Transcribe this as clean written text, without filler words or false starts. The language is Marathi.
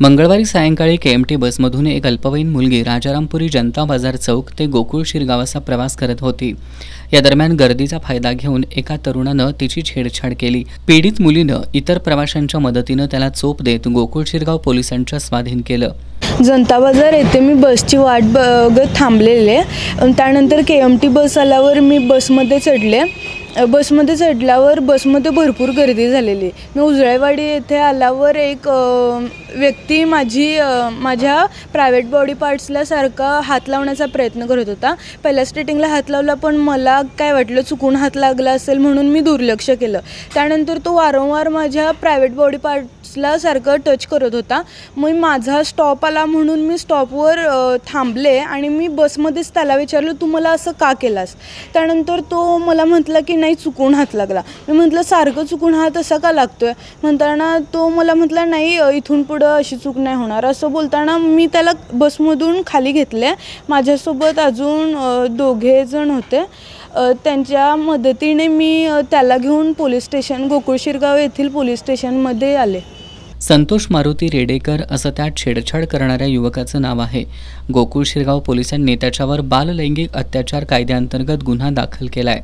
मंगळवारी सायंकाळी केएमटी बसमधून एक अल्पवयीन मुलगी राजारामपुरी जनता बाजार चौक ते गोकुळ शिरगाव असा प्रवास करत होती। या दरम्यान गर्दीचा फायदा घेऊन एका तरुणानं तिची छेडछाड केली। पीडित मुलीनं इतर प्रवाशांच्या मदतीनं त्याला चोप देत गोकुळ शिरगाव पोलिसांच्या स्वाधीन केलं। जनता बाजार येथे मी बसची वाट बघत थांबलेले। त्यानंतर केएमटी बस आल्यावर मी बसमध्ये चढले। बसमध्ये चढल्यावर बसमध्ये भरपूर गर्दी झालेली। मी उजळेवाडी येथे आल्यावर एक व्यक्ती माझ्या प्रायव्हेट बॉडी पार्ट्सला सारखा हात लावण्याचा प्रयत्न करत होता। पहिल्या स्टेटिंगला हात लावला, पण मला काय वाटलं चुकून हात लागला असेल म्हणून मी दुर्लक्ष केलं। त्यानंतर तो वारंवार माझ्या प्रायव्हेट बॉडी पार्ट्सला सारखं टच करत होता। मग माझा स्टॉप आला म्हणून मी स्टॉपवर थांबले आणि मी बसमध्येच त्याला विचारलं, तू मला असं का केलास? त्यानंतर तो मला म्हटला की नाही, चुकून हात लागला। मी म्हटलं, सारखं चुकून हात असा का लागतोय? म्हणताना तो मला म्हटला, नाही इथून पुढं अशी चूक नाही होणार। असं बोलताना मी त्याला बसमधून खाली घेतले। माझ्यासोबत अजून दोघे जण होते। त्यांच्या मदतीने मी त्याला घेऊन पोलीस स्टेशन गोकुळ शिरगाव येथील पोलीस स्टेशनमध्ये आले। संतोष मारुती रेडेकर असं त्या छेडछाड करणाऱ्या युवकाचं नाव आहे। गोकुळ शिरगाव पोलिसांनी त्याच्यावर बाललैंगिक अत्याचार कायद्याअंतर्गत गुन्हा दाखल केलाय।